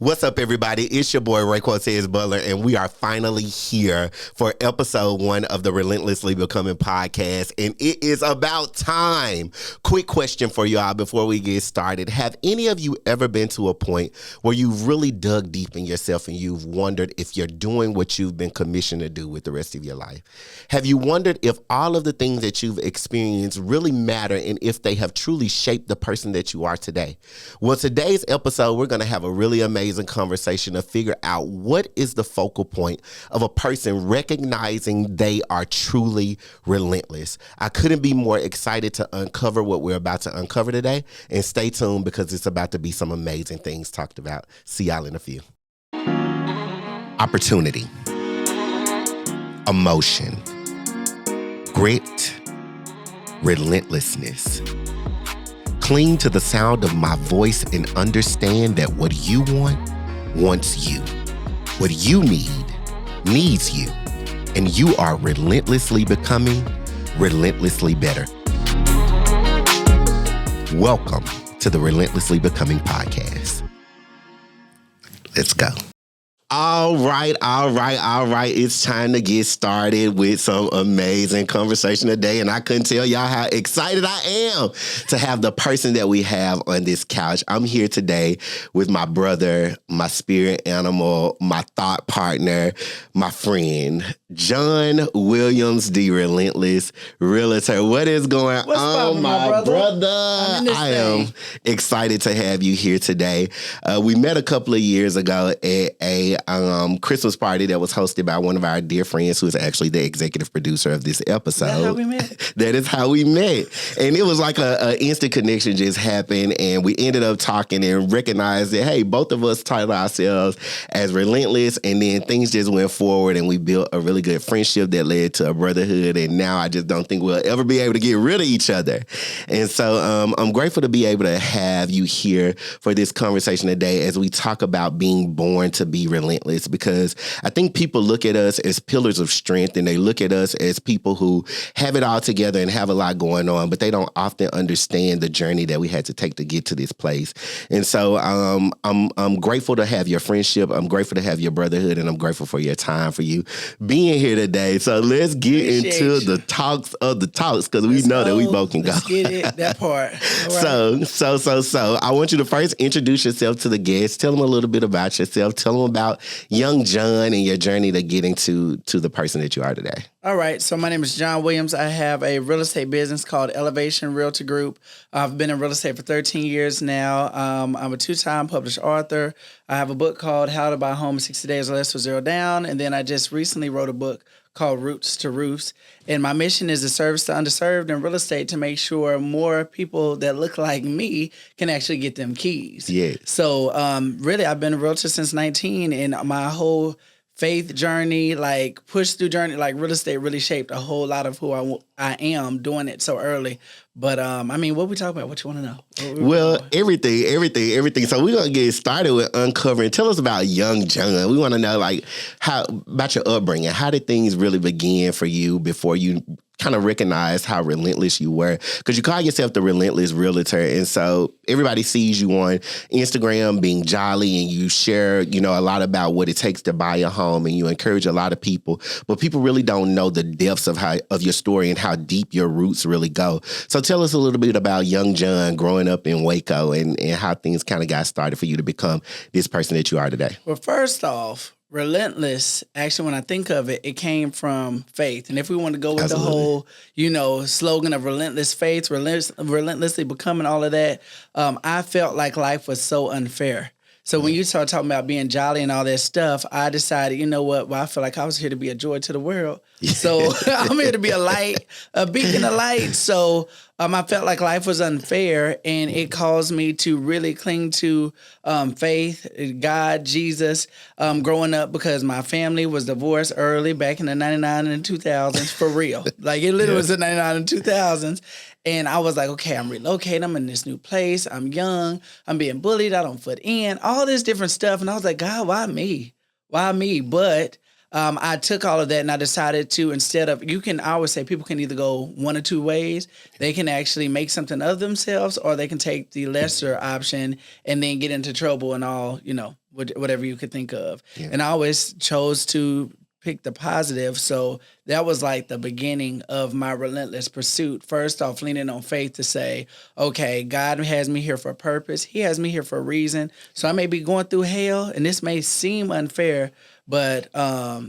What's up, everybody? It's your boy, Ray Cortez Butler, and we are finally here for episode 1 of the Relentlessly Becoming podcast, and it is about time. Quick question for y'all before we get started. Have any of you ever been to a point where you've really dug deep in yourself and you've wondered if you're doing what you've been commissioned to do with the rest of your life? Have you wondered if all of the things that you've experienced really matter and if they have truly shaped the person that you are today? Well, today's episode, we're going to have a really amazing conversation to figure out what is the focal point of a person recognizing they are truly relentless. I couldn't be more excited to uncover what we're about to uncover today, and stay tuned because it's about to be some amazing things talked about. See y'all in a few. Opportunity, emotion, grit, relentlessness. Cling to the sound of my voice and understand that what you want wants you. What you need needs you. And you are relentlessly becoming relentlessly better. Welcome to the Relentlessly Becoming podcast. Let's go. All right. It's time to get started with some amazing conversation today. And I couldn't tell y'all how excited I am to have the person that we have on this couch. I'm here today with my brother, my spirit animal, my thought partner, my friend, John Williams, the Relentless Realtor. What is going on, my brother? I am excited to have you here today. We met a couple of years ago at a Christmas party that was hosted by one of our dear friends who is actually the executive producer of this episode. That's how we met. That is how we met. And it was like a instant connection just happened, and we ended up talking and recognized that, hey, both of us titled ourselves as Relentless, and then things just went forward and we built a really good friendship that led to a brotherhood, and now I just don't think we'll ever be able to get rid of each other. And so I'm grateful to be able to have you here for this conversation today as we talk about being born to be relentless, because I think people look at us as pillars of strength, and they look at us as people who have it all together and have a lot going on, but they don't often understand the journey that we had to take to get to this place. And so I'm grateful to have your friendship. I'm grateful to have your brotherhood, and I'm grateful for your time, for you being here today. So let's get into the talks of the talks, because we know that we both can go. Let's get it, that part. All right. So I want you to first introduce yourself to the guests. Tell them a little bit about yourself. Tell them about young John and your journey to getting to the person that you are today. All right. So my name is John Williams. I have a real estate business called Elevation Realty Group. I've been in real estate for 13 years now. I'm a 2-time published author. I have a book called How to Buy a Home in 60 Days or Less with Zero Down. And then I just recently wrote a book called Roots to Roofs. And my mission is to service the underserved in real estate to make sure more people that look like me can actually get them keys. Yeah. So really, I've been a realtor since 19, and my whole faith journey, like push through journey, like real estate really shaped a whole lot of who I am doing it so early. But I mean, what we talk about? What you want to know? Well, everything. So we're gonna get started with uncovering. Tell us about young John. We want to know how about your upbringing. How did things really begin for you before you kind of recognize how relentless you were? Because you call yourself the Relentless Realtor, and so everybody sees you on Instagram being jolly, and you share, a lot about what it takes to buy a home, and you encourage a lot of people. But people really don't know the depths of your story and how deep your roots really go. So tell us a little bit about young John growing up in Waco and how things kind of got started for you to become this person that you are today. Well, first off, relentless, actually, when I think of it, it came from faith. And if we want to go with the whole, slogan of relentless faith, relentlessly becoming all of that, I felt like life was so unfair. So when you start talking about being jolly and all that stuff, I decided, you know what? Well, I feel like I was here to be a joy to the world. So I'm here to be a light, a beacon of light. So I felt like life was unfair, and it caused me to really cling to faith, God, Jesus, growing up, because my family was divorced early back in the 99 and 2000s, for real. Like it literally was the 99 and 2000s. And I was like, okay, I'm relocating. I'm in this new place. I'm young. I'm being bullied. I don't fit in. All this different stuff. And I was like, God, why me? Why me? But I took all of that and I decided to, instead of, I always say people can either go one or two ways. They can actually make something of themselves, or they can take the lesser option and then get into trouble and all, whatever you could think of. Yeah. And I always chose to pick the positive. So that was like the beginning of my relentless pursuit. First off, leaning on faith to say, okay, God has me here for a purpose. He has me here for a reason. So I may be going through hell, and this may seem unfair, but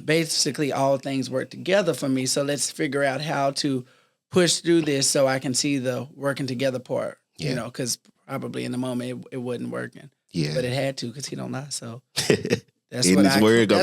basically all things work together for me. So let's figure out how to push through this so I can see the working together part, because probably in the moment it wasn't working. Yeah. But it had to, because he don't lie. So that's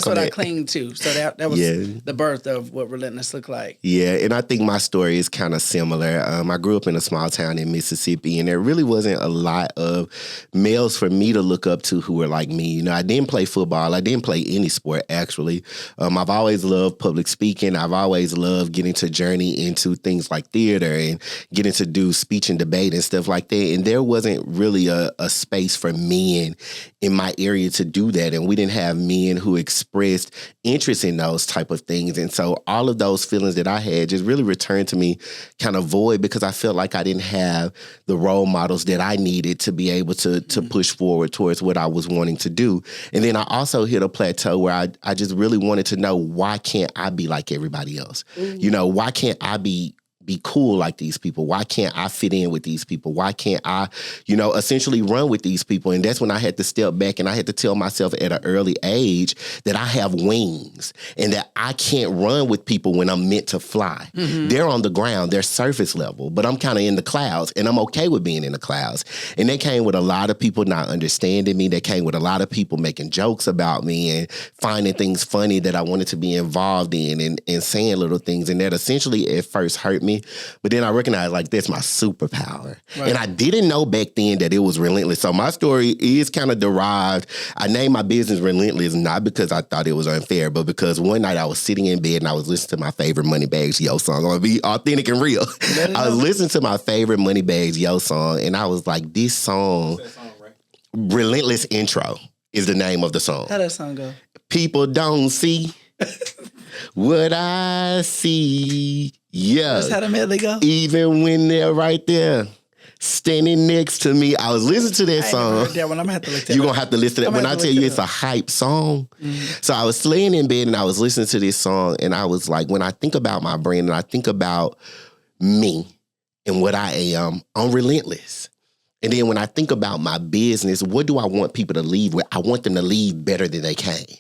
what I cling to. So that was the birth of what Relentless looked like. Yeah, and I think my story is kind of similar. I grew up in a small town in Mississippi, and there really wasn't a lot of males for me to look up to who were like me. I didn't play football. I didn't play any sport, actually. I've always loved public speaking. I've always loved getting to journey into things like theater and getting to do speech and debate and stuff like that. And there wasn't really a space for men in my area to do that, and we didn't have men who expressed interest in those type of things. And so all of those feelings that I had just really returned to me kind of void, because I felt like I didn't have the role models that I needed to be able to push forward towards what I was wanting to do. And then I also hit a plateau where I just really wanted to know, why can't I be like everybody else? Why can't I be cool like these people? Why can't I fit in with these people? Why can't I, essentially run with these people? And that's when I had to step back, and I had to tell myself at an early age that I have wings and that I can't run with people when I'm meant to fly. Mm-hmm. They're on the ground, they're surface level, but I'm kind of in the clouds, and I'm okay with being in the clouds. And that came with a lot of people not understanding me. That came with a lot of people making jokes about me and finding things funny that I wanted to be involved in, and saying little things. And that essentially at first hurt me. But then I recognized, like, that's my superpower. Right. And I didn't know back then that it was relentless. So my story is kind of derived. I named my business Relentless, not because I thought it was unfair, but because one night I was sitting in bed and I was listening to my favorite Moneybags Yo song. I'm going to be authentic and real. I was listening to my favorite Moneybags Yo song, and I was like, this song, right? Relentless Intro is the name of the song. How does that song go? People don't see what I see. Yeah. That's how the medley go? Even when they're right there, standing next to me. I was listening to that song. That one. I'm going to have to look at You're going to have to listen to that. When I tell you it's a hype song. Mm-hmm. So I was laying in bed and I was listening to this song, and I was like, when I think about my brand and I think about me and what I am, I'm relentless. And then when I think about my business, what do I want people to leave with? I want them to leave better than they came.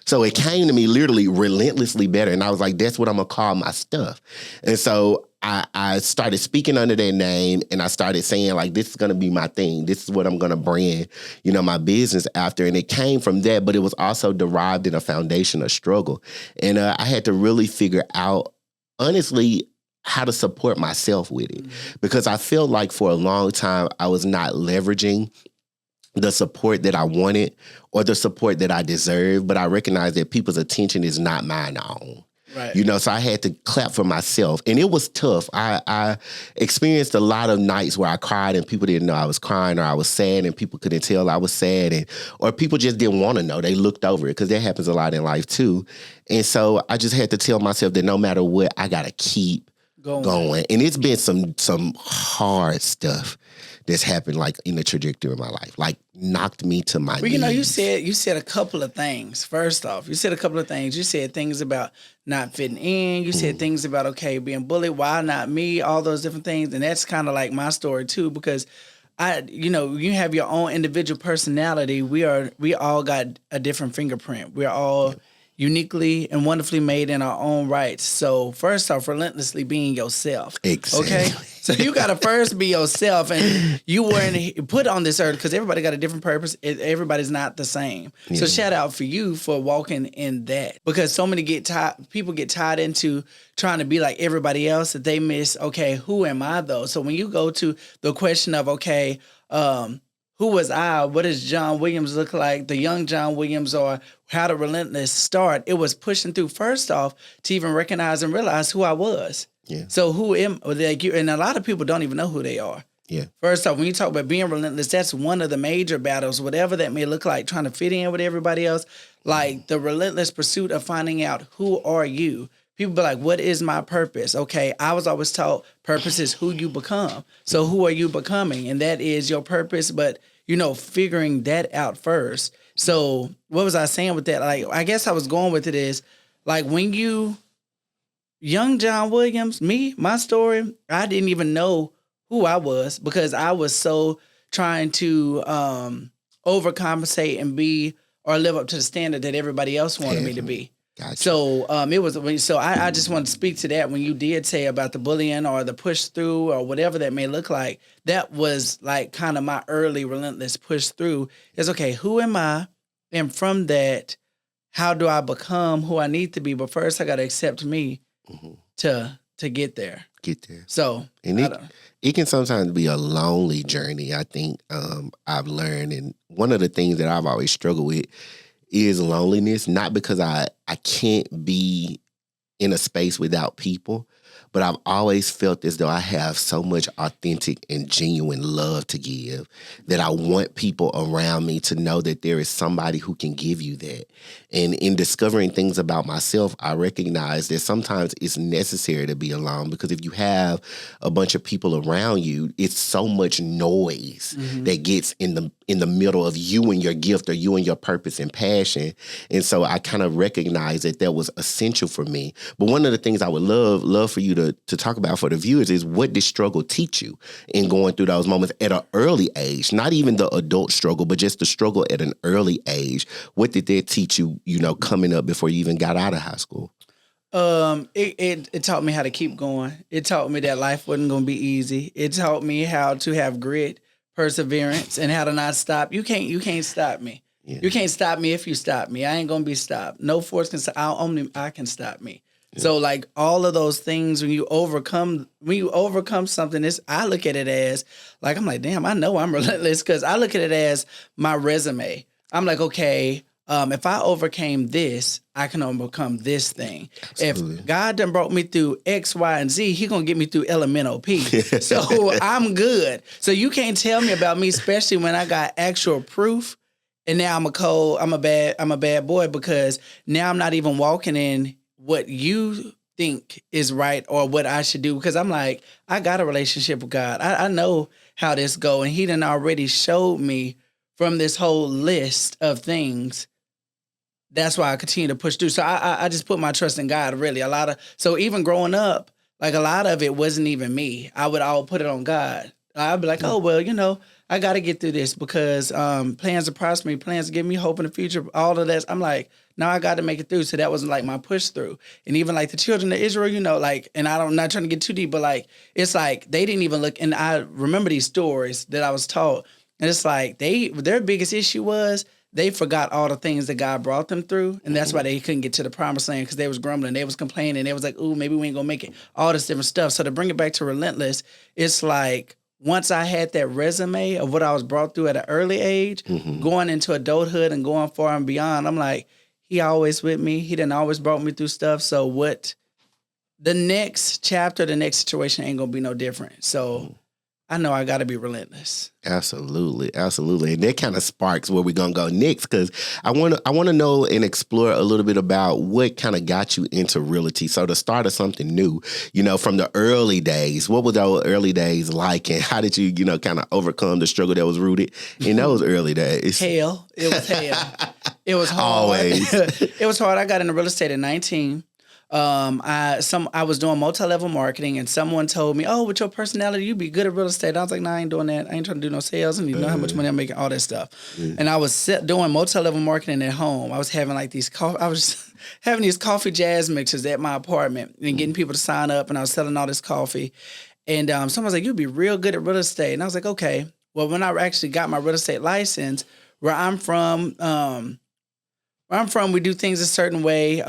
So it came to me literally relentlessly better. And I was like, that's what I'm going to call my stuff. And so I started speaking under that name, and I started saying, like, this is going to be my thing. This is what I'm going to brand, my business after. And it came from that, but it was also derived in a foundation of struggle. And I had to really figure out, honestly, how to support myself with it. Because I felt like for a long time, I was not leveraging the support that I wanted or the support that I deserved, but I recognized that people's attention is not mine own. Right. So I had to clap for myself. And it was tough. I experienced a lot of nights where I cried and people didn't know I was crying, or I was sad and people couldn't tell I was sad, or people just didn't want to know. They looked over it, because that happens a lot in life too. And so I just had to tell myself that no matter what, I got to keep going. And it's been some hard stuff that's happened, like, in the trajectory of my life, like, knocked me to my knees. You said a couple of things. First off, you said a couple of things. You said things about not fitting in. You said things about, okay, being bullied. Why not me? All those different things. And that's kind of like my story too, because you have your own individual personality. We all got a different fingerprint. We're all uniquely and wonderfully made in our own rights. So first off, relentlessly being yourself. Exactly. Okay? So you got to first be yourself, and you weren't put on this earth, because everybody got a different purpose. Everybody's not the same. Yeah. So shout out for you for walking in that, because so many people get tied into trying to be like everybody else that they miss, okay, who am I though? So when you go to the question of, okay, who was I? What does John Williams look like? The young John Williams, or how did Relentless start? It was pushing through, first off, to even recognize and realize who I was. Yeah. So who am, like, you? And a lot of people don't even know who they are. Yeah. First off, when you talk about being relentless, that's one of the major battles, whatever that may look like, trying to fit in with everybody else. Like the relentless pursuit of finding out who are you. People be like, what is my purpose? Okay, I was always taught purpose is who you become. So who are you becoming? And that is your purpose, but, figuring that out first. So what was I saying with that? Like, I guess I was going with it is, like, when young John Williams, my story, I didn't even know who I was because I was so trying to overcompensate and be or live up to the standard that everybody else wanted me to be. Gotcha. So I just want to speak to that when you did say about the bullying or the push through or whatever that may look like. That was like kind of my early relentless push through is, okay, who am I? And from that, how do I become who I need to be? But first I got to accept me to get there. Get there. So, and it can sometimes be a lonely journey. I think I've learned, and one of the things that I've always struggled with is loneliness, not because I can't be in a space without people, but I've always felt as though I have so much authentic and genuine love to give that I want people around me to know that there is somebody who can give you that. And in discovering things about myself, I recognize that sometimes it's necessary to be alone, because if you have a bunch of people around you, it's so much noise that gets in the middle of you and your gift, or you and your purpose and passion. And so I kind of recognize that was essential for me. But one of the things I would love for you to talk about for the viewers is, what did struggle teach you in going through those moments at an early age? Not even the adult struggle, but just the struggle at an early age. What did that teach you, coming up before you even got out of high school? It taught me how to keep going. It taught me that life wasn't going to be easy. It taught me how to have grit, perseverance, and how to not stop. You can't stop me. Yeah. You can't stop me if you stop me. I ain't going to be stopped. No force can stop. I can stop me. Yeah. So like all of those things, when you overcome something, I look at it as like, I'm like, damn, I know I'm relentless, because I look at it as my resume. I'm like, okay, if I overcame this, I can overcome this thing. Absolutely. If God done brought me through X, Y, and Z, He gonna get me through elemental P. So I'm good. So you can't tell me about me, especially when I got actual proof. And now I'm a bad boy, because now I'm not even walking in what you think is right or what I should do, because I'm like, I got a relationship with God. I know how this go, and He done already showed me from this whole list of things. That's why I continue to push through. So I just put my trust in God, really. So even growing up, like a lot of it wasn't even me. I'll put it on God. I'd be like, oh, well, I got to get through this, because plans to prosper me, plans to give me hope in the future, all of that. I'm like, no, I got to make it through. So that wasn't like my push through. And even like the children of Israel, like, and I'm not trying to get too deep, but like, it's like they didn't even look. And I remember these stories that I was taught. And it's like their biggest issue was they forgot all the things that God brought them through. And that's why they couldn't get to the promised land, because they was grumbling. They was complaining. They was like, ooh, maybe we ain't going to make it. All this different stuff. So to bring it back to Relentless, it's like, once I had that resume of what I was brought through at an early age, going into adulthood and going far and beyond, I'm like, He always with me. He done always brought me through stuff. So what the next chapter, the next situation ain't going to be no different. So I know I got to be relentless. Absolutely. Absolutely. And that kind of sparks where we're going to go next, because I want to know and explore a little bit about what kind of got you into realty. So the start of something new, from the early days, what were those early days like, and how did you, kind of overcome the struggle that was rooted in those early days? Hell. It was hell. It was hard. Always. It was hard. I got into real estate at 19. I was doing multi-level marketing, and someone told me, oh, with your personality, you'd be good at real estate. I was like, nah, I ain't doing that. I ain't trying to do no sales, and you know how much money I'm making, all that stuff. And I was doing multi-level marketing at home. I was having like having these coffee jazz mixers at my apartment and getting people to sign up, and I was selling all this coffee. And someone was like, you'd be real good at real estate. And I was like, okay. Well, when I actually got my real estate license, where I'm from, we do things a certain way.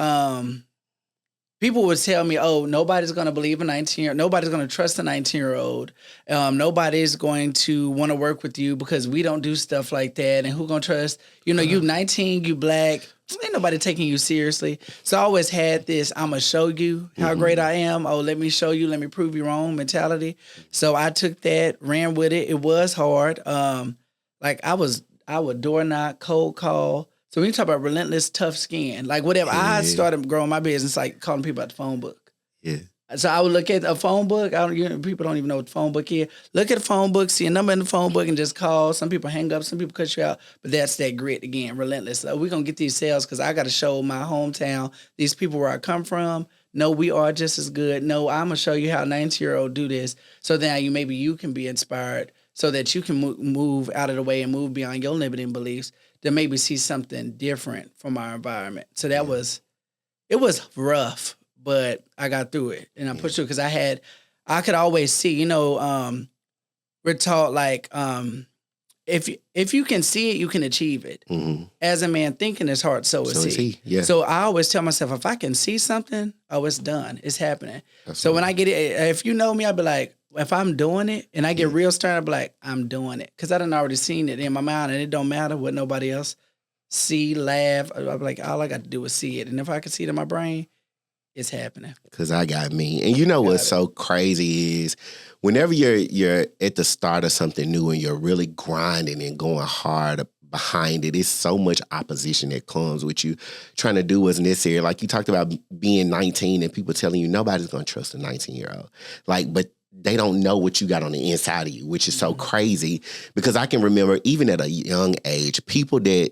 people would tell me, oh, nobody's going to believe a 19-year-old. Nobody's going to trust a 19-year-old. Nobody's going to want to work with you because we don't do stuff like that. And who going to trust? You know, you 19, you black. Ain't nobody taking you seriously. So I always had this, I'm going to show you how great I am. Oh, let me show you. Let me prove you wrong mentality. So I took that, ran with it. It was hard. Like I would door knock, cold call. So when you talk about relentless, tough skin, like whatever, I started growing my business, like calling people at the phone book. Yeah. So I would look at a phone book. People don't even know what the phone book is. Look at the phone book, see a number in the phone book, and just call. Some people hang up, some people cut you out. But that's that grit again, relentless. So we're going to get these sales because I got to show my hometown, these people where I come from. No, we are just as good. No, I'm going to show you how a 19-year-old do this. So then maybe you can be inspired so that you can move out of the way and move beyond your limiting beliefs to maybe see something different from our environment. So it was rough, but I got through it and I pushed through because I could always see, we're taught like, if you can see it, you can achieve it. Mm-hmm. As a man thinking his heart, so is he. Yeah. So I always tell myself, if I can see something, it's done. It's happening. Absolutely. So when I get it, if you know me, I'll be like, if I'm doing it and I get real stern, I'll be like, I'm doing it. Because I done already seen it in my mind and it don't matter what nobody else see, laugh. I'll be like, all I got to do is see it. And if I can see it in my brain, it's happening. Because I got me. And what's so crazy is whenever you're at the start of something new and you're really grinding and going hard behind it, it's so much opposition that comes with you trying to do what's necessary. Like you talked about being 19 and people telling you nobody's going to trust a 19-year-old. But they don't know what you got on the inside of you, which is so crazy because I can remember even at a young age,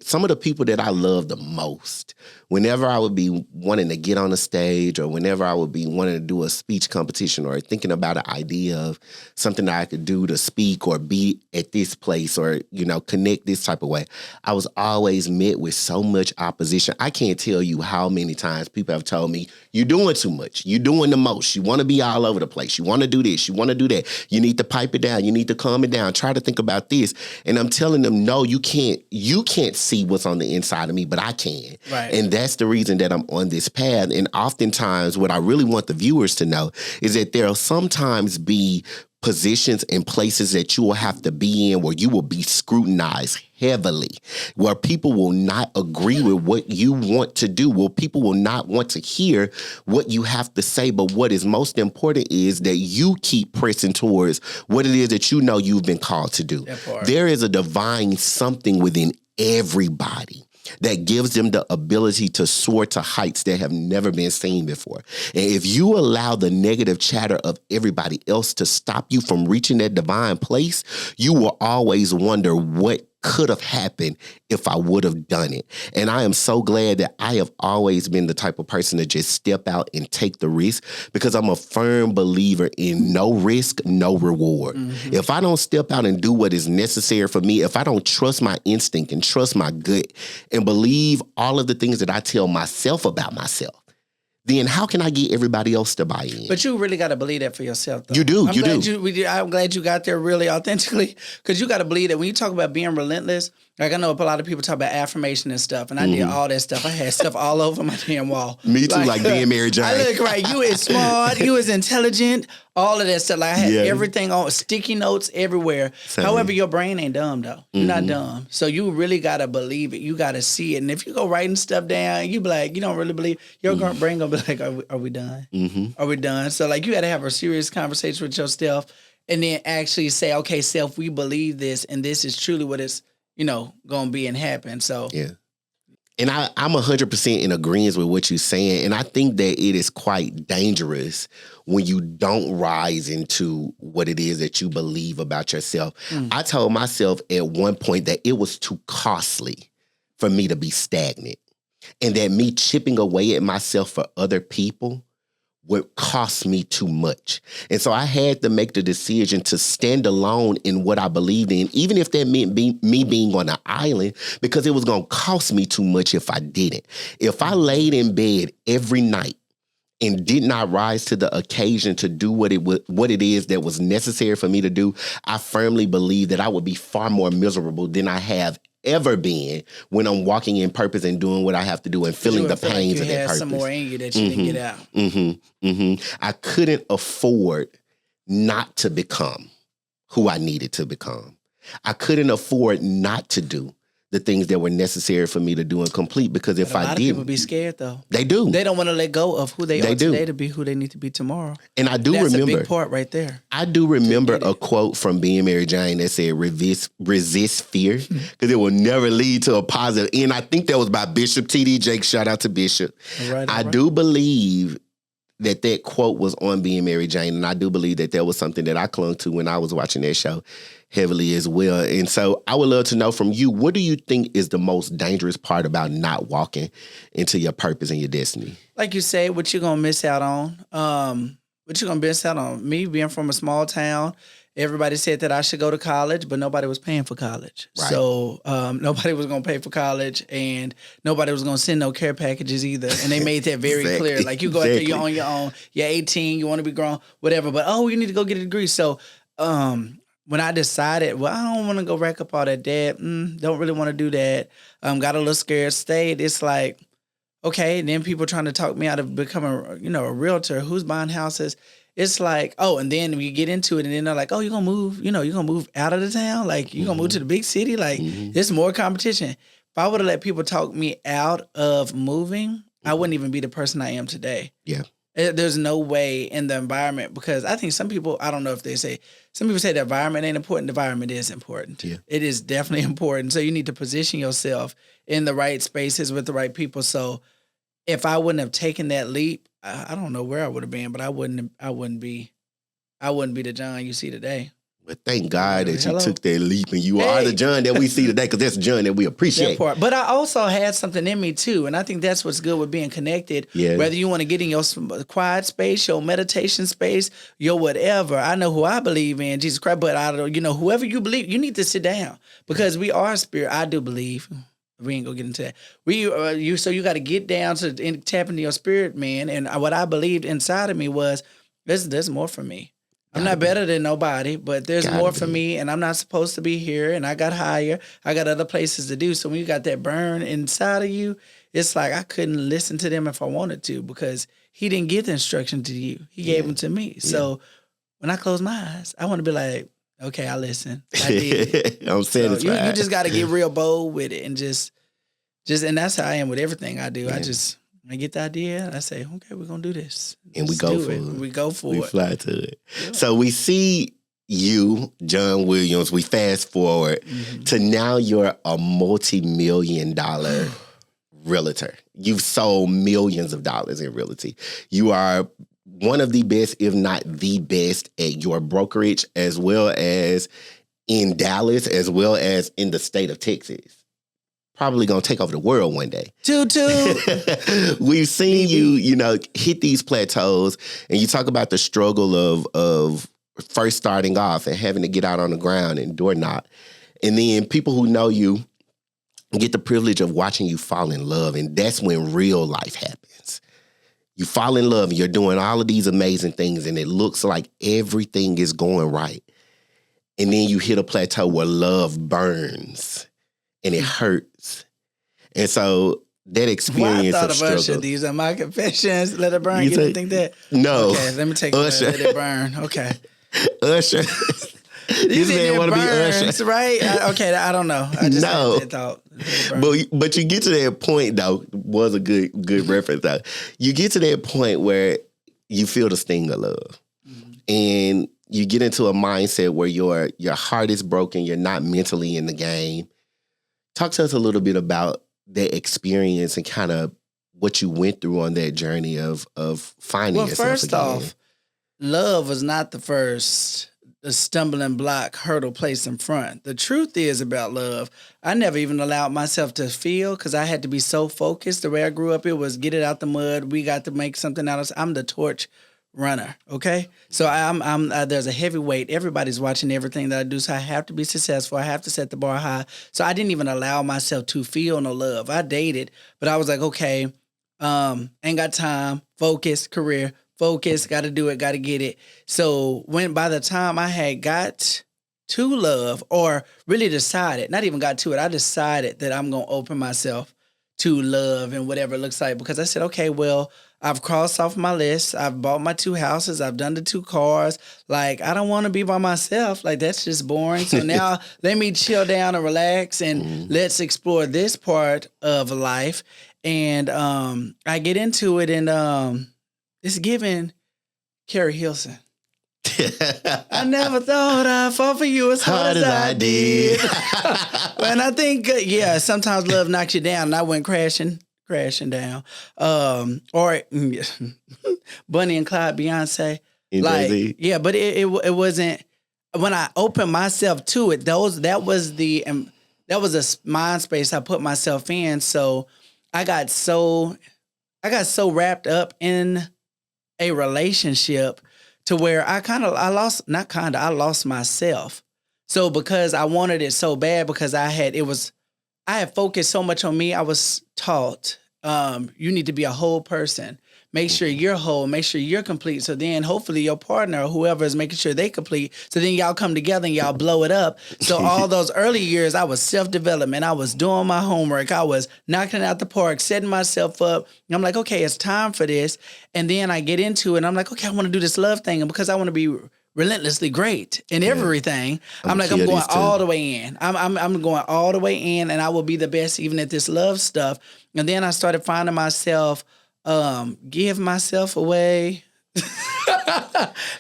some of the people that I love the most, whenever I would be wanting to get on a stage or whenever I would be wanting to do a speech competition or thinking about an idea of something that I could do to speak or be at this place or, connect this type of way, I was always met with so much opposition. I can't tell you how many times people have told me, you're doing too much. You're doing the most. You want to be all over the place. You want to do this. You want to do that. You need to pipe it down. You need to calm it down. Try to think about this. And I'm telling them, no, you can't see what's on the inside of me, but I can. Right. And that's the reason that I'm on this path. And oftentimes what I really want the viewers to know is that there'll sometimes be positions and places that you will have to be in where you will be scrutinized heavily, where people will not agree with what you want to do, where people will not want to hear what you have to say. But what is most important is that you keep pressing towards what it is that you've been called to do. There is a divine something within everybody that gives them the ability to soar to heights that have never been seen before. And if you allow the negative chatter of everybody else to stop you from reaching that divine place, you will always wonder what could have happened if I would have done it. And I am so glad that I have always been the type of person to just step out and take the risk because I'm a firm believer in no risk, no reward. Mm-hmm. If I don't step out and do what is necessary for me, if I don't trust my instinct and trust my gut and believe all of the things that I tell myself about myself, then how can I get everybody else to buy in? But you really got to believe that for yourself, though. You do. I'm glad you got there really authentically because you got to believe that when you talk about being relentless, like I know a lot of people talk about affirmation and stuff, and I did all that stuff. I had stuff all over my damn wall. Me too, like being Mary Jane. I look right. You is smart. You is intelligent. All of that stuff. Like I had everything on sticky notes everywhere. Same. However, your brain ain't dumb though. You're not dumb. So you really gotta believe it. You gotta see it. And if you go writing stuff down, you be like, you don't really believe. Your brain gonna be like, are we done? Are we done? So like you gotta have a serious conversation with yourself, and then actually say, okay, self, we believe this, and this is truly what it's gonna be and happen. So yeah. And I'm 100% in agreement with what you're saying. And I think that it is quite dangerous when you don't rise into what it is that you believe about yourself. I told myself at one point that it was too costly for me to be stagnant and that me chipping away at myself for other people would cost me too much. And so I had to make the decision to stand alone in what I believed in, even if that meant me being on an island, because it was going to cost me too much if I didn't. If I laid in bed every night and did not rise to the occasion to do what it is that was necessary for me to do, I firmly believe that I would be far more miserable than I have ever been when I'm walking in purpose and doing what I have to do and feeling the feel pains like of you that had purpose. some more in you that you didn't get out. I couldn't afford not to become who I needed to become. I couldn't afford not to do the things that were necessary for me to do and complete, because if I A lot of didn't, people be scared though. they do. They don't want to let go of who they are today to be who they need to be tomorrow. And I do That's remember a big part right there. I do remember a quote from Being Mary Jane that said, resist fear, because it will never lead to a positive end. I think that was by Bishop T.D. Jakes. Shout out to Bishop. All right. I do believe that quote was on Being Mary Jane, and I do believe that was something that I clung to when I was watching that show heavily as well. And so I would love to know from you, what do you think is the most dangerous part about not walking into your purpose and your destiny? Like you say, what you're going to miss out on. What you're going to miss out on. Me being from a small town, everybody said that I should go to college, but nobody was paying for college. Right. So nobody was going to pay for college, and nobody was going to send no care packages either. And they made that very clear. Like, you go out there, you're on your own. You're 18, you want to be grown, whatever. But, you need to go get a degree. So when I decided, well, I don't want to go rack up all that debt. Don't really want to do that. Got a little scared, stayed. It's like, okay. And then people trying to talk me out of becoming, a realtor. Who's buying houses? It's like, and then we get into it, and then they're like, you're going to move, you're going to move out of the town? Like, you're going to move to the big city? Like, there's more competition. If I would have let people talk me out of moving, I wouldn't even be the person I am today. Yeah. There's no way in the environment, because I think some people, I don't know if some people say the environment ain't important. The environment is important. Yeah. It is definitely important. So you need to position yourself in the right spaces with the right people. So if I wouldn't have taken that leap, I don't know where I would have been, but I wouldn't be the John you see today. But thank God that you took that leap, and you are the John that we see today, because that's the John that we appreciate. That part. But I also had something in me too, and I think that's what's good with being connected. Yeah. Whether you want to get in your quiet space, your meditation space, your whatever. I know who I believe in, Jesus Christ, but I don't, whoever you believe, you need to sit down, because we are spirit. I do believe. We ain't gonna get into that. So you got to get down to tap into your spirit, man. And what I believed inside of me was, there's more for me. I'm not better than nobody, but there's more for me, and I'm not supposed to be here, and I got higher. I got other places to do. So when you got that burn inside of you, it's like I couldn't listen to them if I wanted to, because he didn't give the instruction to you. He gave them to me. Yeah. So when I close my eyes, I want to be like, okay, I listen. I did. I'm satisfied. So you just got to get real bold with it, and just, and that's how I am with everything I do. Yeah. I get the idea, I say, okay, we're going to do this. And we go for it. We go for it. We fly to it. Yeah. So we see you, John Williams, we fast forward to now you're a multi-million-dollar realtor. You've sold millions of dollars in realty. You are one of the best, if not the best, at your brokerage, as well as in Dallas, as well as in the state of Texas. Probably going to take over the world one day. Toot. We've seen you, hit these plateaus, and you talk about the struggle of first starting off and having to get out on the ground and door knock. And then people who know you get the privilege of watching you fall in love, and that's when real life happens. You fall in love, and you're doing all of these amazing things, and it looks like everything is going right. And then you hit a plateau where love burns. And it hurts. And so that experience of struggle. Usher, these are my confessions. Let it burn. You didn't think that? No. Okay, let me take Usher. Let it burn. Okay. Usher. This man want to be Usher. Right? Okay, I don't know. I just had that thought. But you get to that point, though, was a good reference, though. You get to that point where you feel the sting of love. Mm-hmm. And you get into a mindset where your heart is broken. You're not mentally in the game. Talk to us a little bit about that experience and kind of what you went through on that journey of finding yourself first again. Off, love was not the first stumbling block, hurdle placed in front. The truth is about love, I never even allowed myself to feel, because I had to be so focused. The way I grew up, it was get it out the mud. We got to make something out of it. I'm the torch runner, okay? So I'm there's a heavy weight. Everybody's watching everything that I do, so I have to be successful. I have to set the bar high. So I didn't even allow myself to feel no love. I dated, but I was like, okay, ain't got time, focus, career, focus, got to do it, got to get it. So by the time I had got to love, or really decided, not even got to it, I decided that I'm going to open myself to love and whatever it looks like, because I said, okay, well, I've crossed off my list. I've bought my 2 houses. I've done the 2 cars. Like, I don't want to be by myself. Like, that's just boring. So now let me chill down and relax, and let's explore this part of life. And I get into it, and it's giving Carrie Hilson. I never thought I'd fall for you as hard as I did. And I think, sometimes love knocks you down, and I went crashing down. Or Bunny and Clyde, Beyonce. Like, yeah, but it wasn't, when I opened myself to it, that was a mind space I put myself in. So I got so wrapped up in a relationship to where I lost myself. So because I wanted it so bad, because I had focused so much on me, I was taught, you need to be a whole person. Make sure you're whole, make sure you're complete. So then hopefully your partner or whoever is making sure they complete. So then y'all come together and y'all blow it up. So all those early years, I was self-development. I was doing my homework. I was knocking it out the park, setting myself up. And I'm like, okay, it's time for this. And then I get into it and I'm like, okay, I want to do this love thing. And because I want to be relentlessly great in everything, I'm going all the way in. I'm going all the way in, and I will be the best even at this love stuff. And then I started finding myself give myself away.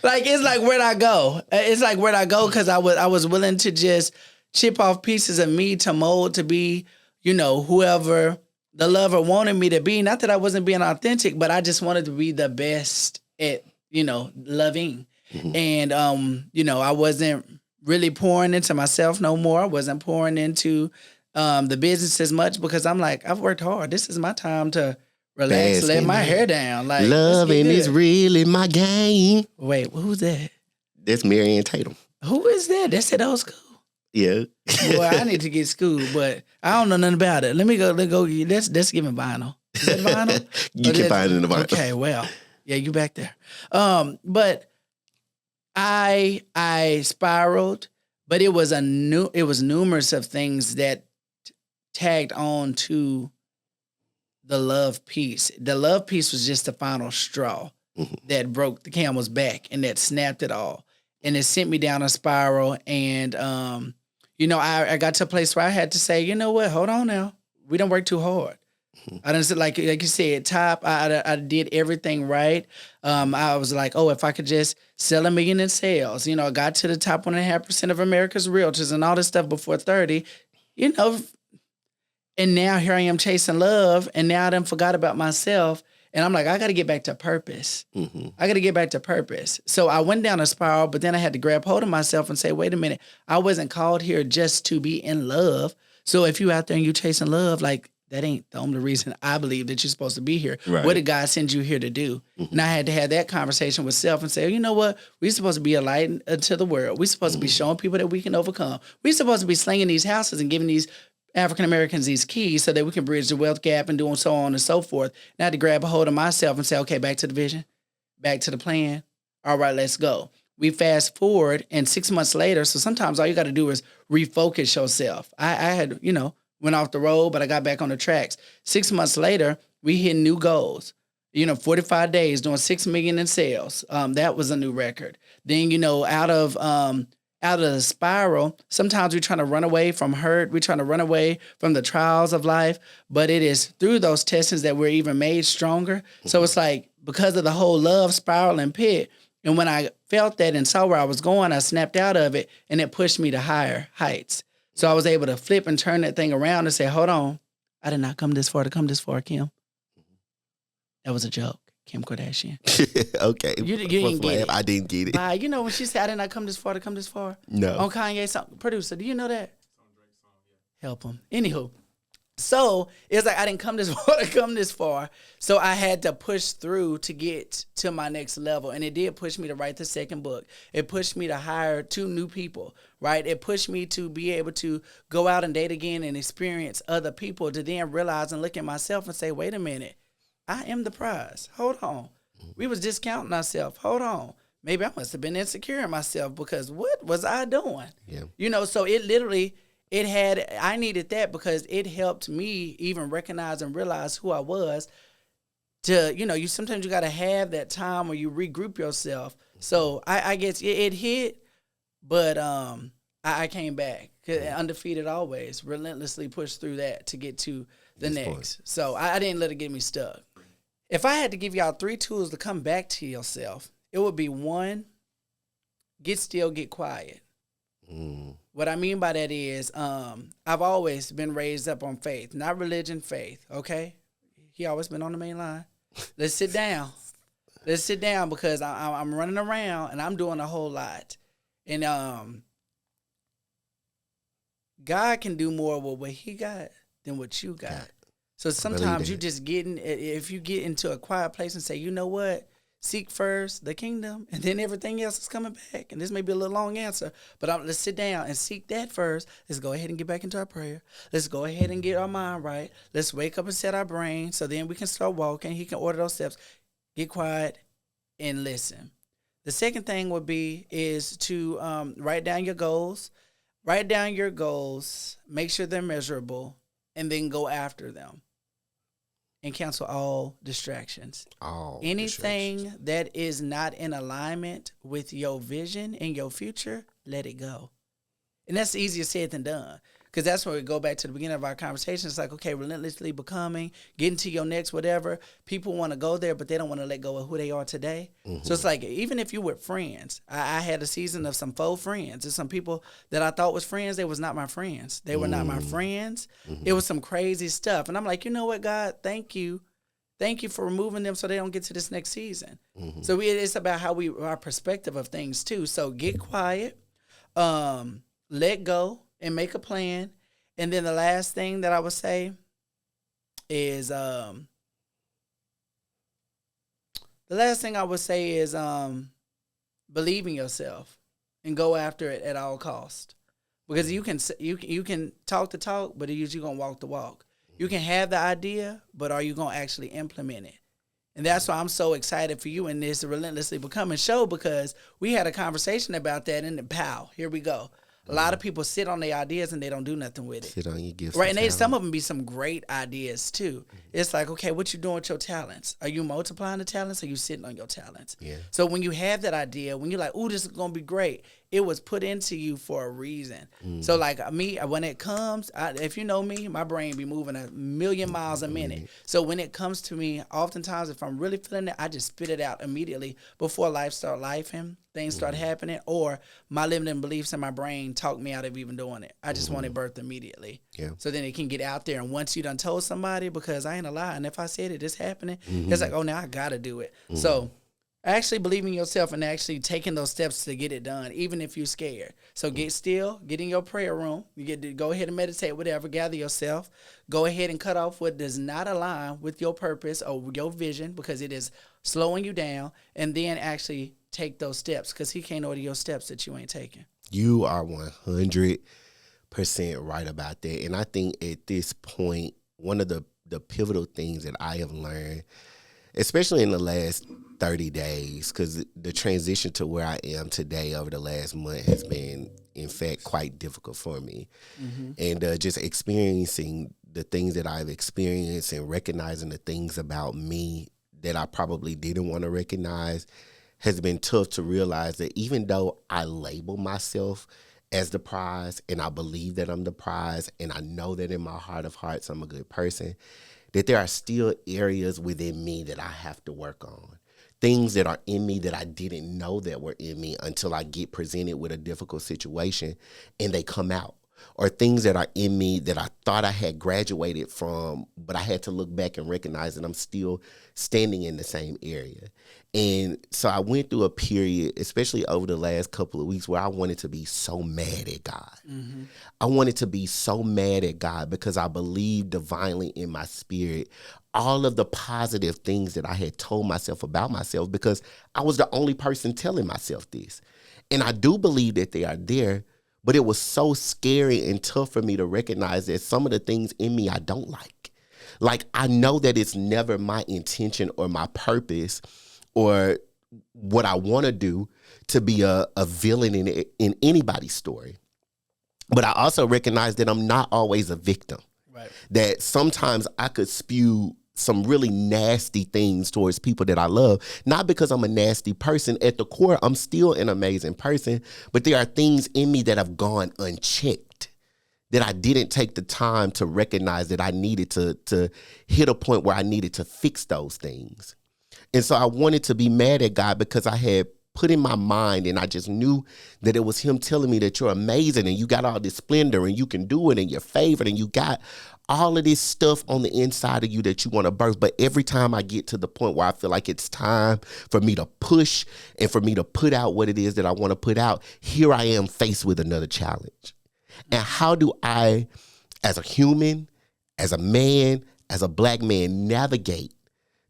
Like, it's like, where'd I go? It's like, where'd I go? Because I was willing to just chip off pieces of me to mold to be, whoever the lover wanted me to be. Not that I wasn't being authentic, but I just wanted to be the best at, loving. And, I wasn't really pouring into myself no more. I wasn't pouring into the business as much, because I'm like, I've worked hard. This is my time to relax, let my hair down. Like, loving is really my game. Wait, who's that? That's Marianne Tatum. Who is that? That's at old school. Yeah. Boy, I need to get schooled, but I don't know nothing about it. Let me go. Let's give him vinyl. Is that vinyl? You can find it in the vinyl. Okay, well, yeah, you back there. But I spiraled, but it was numerous of things that tagged on to the love piece. The love piece was just the final straw that broke the camel's back and that snapped it all. And it sent me down a spiral. And, I got to a place where I had to say, you know what, hold on now. We don't work too hard. I didn't, like you said, top, I did everything right. I was like, if I could just sell $1 million in sales, I got to the top 1.5% of America's realtors and all this stuff before 30, and now here I am chasing love, and now I done forgot about myself. And I'm like, I got to get back to purpose. I got to get back to purpose. So I went down a spiral, but then I had to grab hold of myself and say, wait a minute, I wasn't called here just to be in love. So if you out there and you chasing love, like, that ain't the only reason I believe that you're supposed to be here. Right. What did God send you here to do? And I had to have that conversation with self and say, you know what? We're supposed to be a light to the world. We're supposed to be showing people that we can overcome. We're supposed to be slinging these houses and giving these African Americans these keys so that we can bridge the wealth gap and doing so on and so forth. And I had to grab a hold of myself and say, okay, back to the vision, back to the plan. All right, let's go. We fast forward, and 6 months later, so sometimes all you got to do is refocus yourself. I had, went off the road, but I got back on the tracks. 6 months later, we hit new goals. 45 days doing $6 million in sales. That was a new record. Then, out of the spiral, sometimes we're trying to run away from hurt. We're trying to run away from the trials of life. But it is through those testings that we're even made stronger. So it's like, because of the whole love spiral and pit, and when I felt that and saw where I was going, I snapped out of it, and it pushed me to higher heights. So I was able to flip and turn that thing around and say, hold on, I did not come this far to come this far, Kim. That was a joke. Kim Kardashian. Okay. You didn't get it. I didn't get it. When she said, I did not come this far to come this far? No. On Kanye's song. Producer, do you know that? Help him. Anywho. So it's like I didn't come this far to come this far. So I had to push through to get to my next level. And it did push me to write the second book. It pushed me to hire 2 new people, right? It pushed me to be able to go out and date again and experience other people, to then realize and look at myself and say, wait a minute, I am the prize. Hold on. We was discounting ourselves. Hold on. maybe I must have been insecure in myself because what was I doing? Yeah. So I needed that because it helped me even recognize and realize who I was you sometimes you got to have that time where you regroup yourself. So I guess it hit, but I came back. Undefeated always, relentlessly pushed through that to get to the next. Point. So I didn't let it get me stuck. If I had to give y'all 3 tools to come back to yourself, it would be 1, get still, get quiet. What I mean by that is I've always been raised up on faith, not religion, faith, okay? He always been on the main line. Let's sit down. Let's sit down because I'm running around and I'm doing a whole lot. And God can do more with what he got than what you got. So sometimes you just if you get into a quiet place and say, you know what? Seek first the kingdom, and then everything else is coming back. And this may be a little long answer, but let's sit down and seek that first. Let's go ahead and get back into our prayer. Let's go ahead and get our mind right. Let's wake up and set our brain so then we can start walking. He can order those steps. Get quiet and listen. The second thing would be is to write down your goals. Write down your goals. Make sure they're measurable, and then go after them. And cancel all distractions. Anything that is not in alignment with your vision and your future, let it go. And that's easier said than done. Because that's where we go back to the beginning of our conversation. It's like, okay, relentlessly becoming, getting to your next whatever. People want to go there, but they don't want to let go of who they are today. Mm-hmm. So it's like, even if you were friends, I had a season of some faux friends. There's some people that I thought was friends. They was not my friends. They were not my friends. Mm-hmm. It was some crazy stuff. And I'm like, you know what, God, thank you. Thank you for removing them so they don't get to this next season. Mm-hmm. So it's about how our perspective of things too. So get quiet, let go, and make a plan. And then the last thing that I would say is believe in yourself and go after it at all costs. Because you can talk the talk, but you're gonna walk the walk. You can have the idea, but are you gonna actually implement it? And that's why I'm so excited for you in this Relentlessly Becoming show, because we had a conversation about that, and then pow, here we go. A lot of people sit on their ideas and they don't do nothing with it. Sit on your gifts. Right, and some of them be some great ideas too. It's like, okay, what you doing with your talents? Are you multiplying the talents or are you sitting on your talents? Yeah. So when you have that idea, when you're like, ooh, this is going to be great, it was put into you for a reason. So like me, when it comes, if you know me, my brain be moving 1,000,000 miles a minute. So when it comes to me, oftentimes if I'm really feeling it, I just spit it out immediately before life start lifing, things start happening, or my limiting beliefs in my brain talk me out of even doing it. I just want it birthed immediately. Yeah. So then it can get out there. And once you done told somebody, because I ain't a lie, and if I said it, it's happening, it's like, oh, now I got to do it. So actually believe in yourself and actually taking those steps to get it done, even if you're scared. So get still, get in your prayer room. You get to go ahead and meditate, whatever, gather yourself. Go ahead and cut off what does not align with your purpose or your vision, because it is slowing you down, and then actually take those steps, because he can't order your steps that you ain't taking. You are 100% right about that. And I think at this point, one of the pivotal things that I have learned, especially in the last 30 days, because the transition to where I am today over the last month has been, in fact, quite difficult for me. And just experiencing the things that I've experienced and recognizing the things about me that I probably didn't want to recognize has been tough to realize that even though I label myself as the prize, and I believe that I'm the prize, and I know that in my heart of hearts I'm a good person, that there are still areas within me that I have to work on. Things that are in me that I didn't know that were in me until I get presented with a difficult situation and they come out. Or things that are in me that I thought I had graduated from, but I had to look back and recognize that I'm still standing in the same area. And so I went through a period, especially over the last couple of weeks, where I wanted to be so mad at God. I wanted to be so mad at God because I believed divinely in my spirit all of the positive things that I had told myself about myself, because I was the only person telling myself this. And I do believe that they are there, but it was so scary and tough for me to recognize that some of the things in me I don't like. Like, I know that it's never my intention or my purpose or what I want to do to be a villain in anybody's story. But I also recognize that I'm not always a victim. Right. That sometimes I could spew some really nasty things towards people that I love, not because I'm a nasty person. At the core, I'm still an amazing person, but there are things in me that have gone unchecked, that I didn't take the time to recognize that I needed to hit a point where I needed to fix those things. And so I wanted to be mad at God because I had put in my mind, and I just knew that it was him telling me that you're amazing and you got all this splendor and you can do it and you're favored and you got all of this stuff on the inside of you that you want to birth. But every time I get to the point where I feel like it's time for me to push and for me to put out what it is that I want to put out, here I am faced with another challenge. And how do I, as a human, as a man, as a Black man, navigate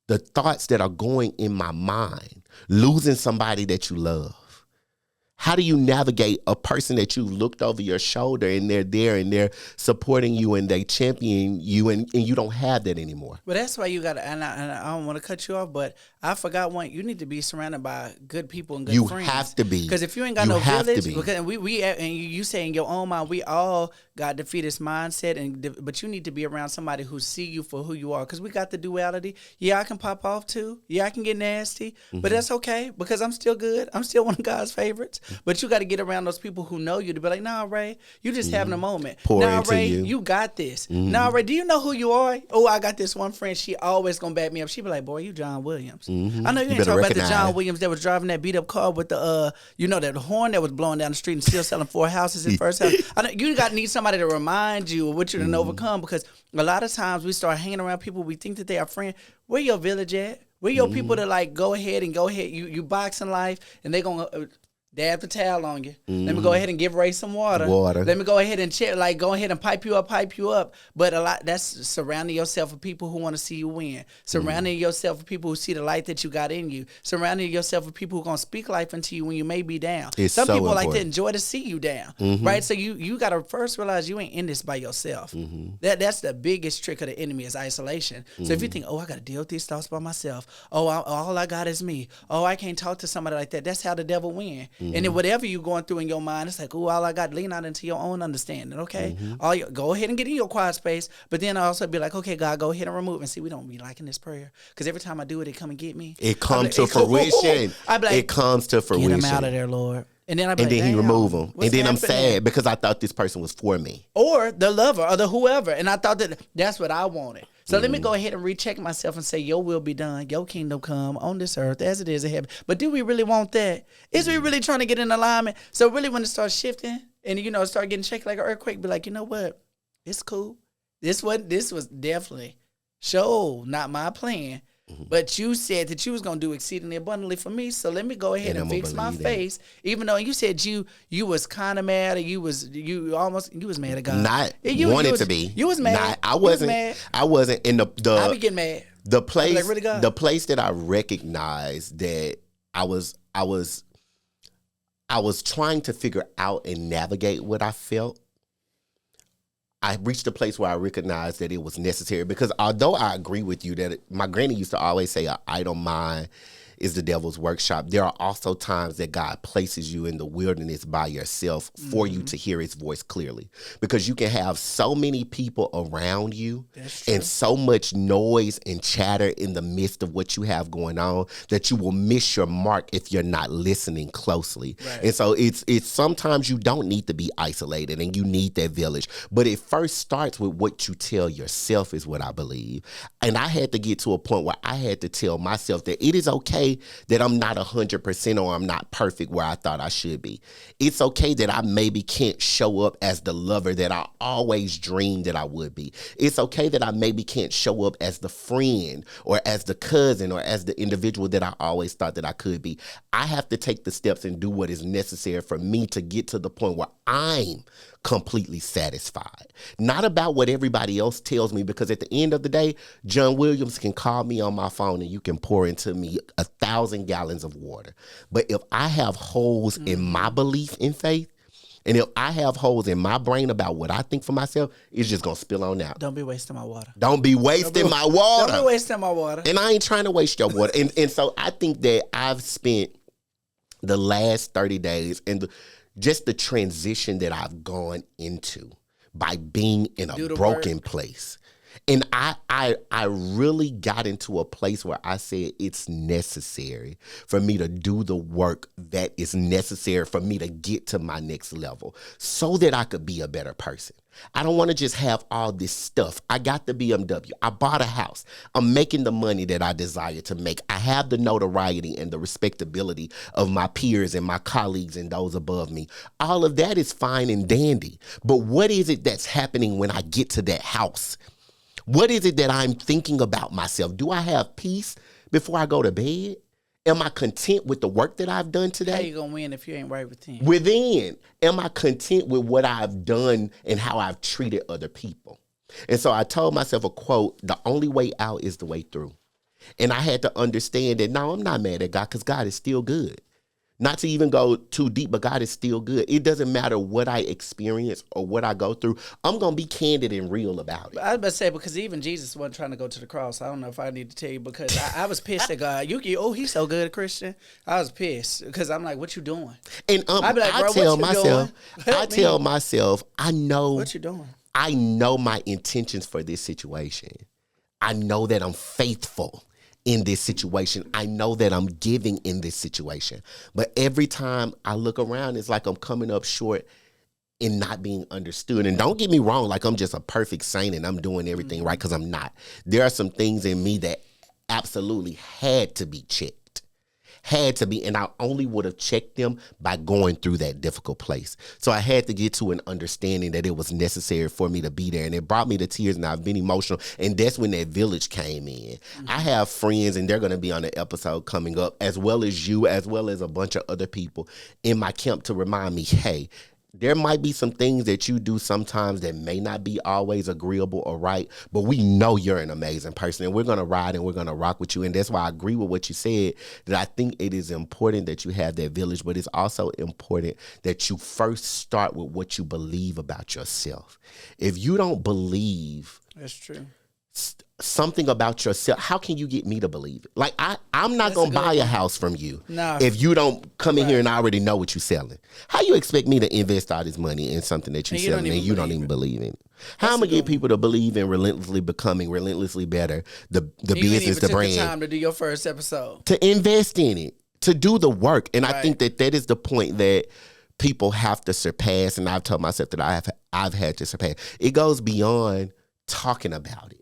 the thoughts that are going in my mind, losing somebody that you love? How do you navigate a person that you looked over your shoulder and they're there and they're supporting you and they champion you and you don't have that anymore? Well, that's why you got to, and I don't want to cut you off, but I forgot one. You need to be surrounded by good people and good friends. You have to be. Because if you ain't got no village, because we and you say in your own mind, we all got defeatist mindset, but you need to be around somebody who see you for who you are. Because we got the duality. Yeah, I can pop off too. Yeah, I can get nasty, but that's okay because I'm still good. I'm still one of God's favorites. But you got to get around those people who know you to be like, nah, Ray, you just having a moment. Pour nah, into Ray, you got this. Nah, Ray, do you know who you are? Oh, I got this one friend. She always gonna back me up. She be like, boy, you John Williams. I know you ain't talking about the John Williams that was driving that beat up car with the that horn that was blowing down the street and still selling 4 houses in first house. I know you need somebody to remind you of what you done overcome, because a lot of times we start hanging around people we think that they are friends. Where your village at? Where your people that like go ahead? You boxing life and they gonna dab the towel on you. Let me go ahead and give Ray some water. Let me go ahead and go ahead and pipe you up. But a lot, that's surrounding yourself with people who want to see you win. Surrounding yourself with people who see the light that you got in you. Surrounding yourself with people who gonna speak life into you when you may be down. Some people important. like to enjoy to see you down, right? So you gotta first realize you ain't in this by yourself. That's the biggest trick of the enemy is isolation. So if you think, oh, I gotta deal with these thoughts by myself. Oh, all I got is me. Oh, I can't talk to somebody like that. That's how the devil win. And then whatever you're going through in your mind, it's like, oh, all I got, lean out into your own understanding, okay? Go ahead and get in your quiet space, but then I also be like, okay, God, go ahead and remove. And see, we don't be liking this prayer, because every time I do it, it come and get me. It comes to fruition. It comes to fruition. Get him out of there, Lord. And then he remove them. And then I'm sad because I thought this person was for me. Or the lover or the whoever. And I thought that's what I wanted. So let me go ahead and recheck myself and say, your will be done. Your kingdom come on this earth as it is in heaven. But do we really want that? Is we really trying to get in alignment? So really when it starts shifting and, start getting shaken like an earthquake, be like, you know what? It's cool. This was definitely not my plan. But you said that you was going to do exceedingly abundantly for me. So let me go ahead and fix my face. Even though you said you was kind of mad, or you was mad at God. Not wanted to be. You was mad. I wasn't. I wasn't in the I be getting mad. The place, like, really, the place that I recognized that I was trying to figure out and navigate what I felt. I reached a place where I recognized that it was necessary, because although I agree with you that my granny used to always say, an idle mind is the devil's workshop, there are also times that God places you in the wilderness by yourself for you to hear his voice clearly, because you can have so many people around you and so much noise and chatter in the midst of what you have going on that you will miss your mark if you're not listening closely. Right. And so it's sometimes you don't need to be isolated and you need that village, but it first starts with what you tell yourself, is what I believe. And I had to get to a point where I had to tell myself that it is okay that I'm not 100% or I'm not perfect where I thought I should be. It's okay that I maybe can't show up as the lover that I always dreamed that I would be. It's okay that I maybe can't show up as the friend or as the cousin or as the individual that I always thought that I could be. I have to take the steps and do what is necessary for me to get to the point where I'm completely satisfied. Not about what everybody else tells me, because at the end of the day, John Williams can call me on my phone and you can pour into me 1,000 gallons of water. But if I have holes in my belief in faith, And if I have holes in my brain about what I think for myself, it's just going to spill on out. Don't be wasting my water. Don't be wasting my water. Don't be wasting my water. And I ain't trying to waste your water. And so I think that I've spent the last 30 days and just the transition that I've gone into by being in a broken place. And I really got into a place where I said it's necessary for me to do the work that is necessary for me to get to my next level so that I could be a better person. I don't want to just have all this stuff. I got the BMW. I bought a house. I'm making the money that I desire to make. I have the notoriety and the respectability of my peers and my colleagues and those above me. All of that is fine and dandy. But what is it that's happening when I get to that house? What is it that I'm thinking about myself? Do I have peace before I go to bed? Am I content with the work that I've done today? How you gonna win if you ain't right within? Within. Am I content with what I've done and how I've treated other people? And so I told myself a quote, the only way out is the way through. And I had to understand that, no, I'm not mad at God because God is still good. Not to even go too deep, but God is still good. It doesn't matter what I experience or what I go through. I'm going to be candid and real about it. I was about to say, because even Jesus wasn't trying to go to the cross. I don't know if I need to tell you, because I was pissed at God. He's so good, Christian. I was pissed because I'm like, what you doing? And I'd be like, bro, I tell myself, I know. What you doing? I know my intentions for this situation. I know that I'm faithful in this situation. I know that I'm giving in this situation. But every time I look around, it's like I'm coming up short in not being understood. And don't get me wrong, like I'm just a perfect saint and I'm doing everything right, because I'm not. There are some things in me that absolutely had to be checked. Had to be, and I only would have checked them by going through that difficult place. So I had to get to an understanding that it was necessary for me to be there, and it brought me to tears, and I've been emotional, and that's when that village came in. I have friends, and they're going to be on the episode coming up, as well as you, as well as a bunch of other people in my camp to remind me, hey, there might be some things that you do sometimes that may not be always agreeable or right, but we know you're an amazing person, and we're going to ride and we're going to rock with you. And that's why I agree with what you said, that I think it is important that you have that village, but it's also important that you first start with what you believe about yourself. If you don't believe that's true something about yourself, how can you get me to believe it? Like, I'm not going to buy a house from you if you don't come in here and I already know what you're selling. How you expect me to invest all this money in something that you're selling and you don't even believe in it? How am I going to get people to believe in relentlessly becoming, relentlessly better, the business, the brand? Took the time to do your first episode. To invest in it, to do the work. And I think that is the point that people have to surpass, and I've told myself that I've had to surpass. It goes beyond talking about it.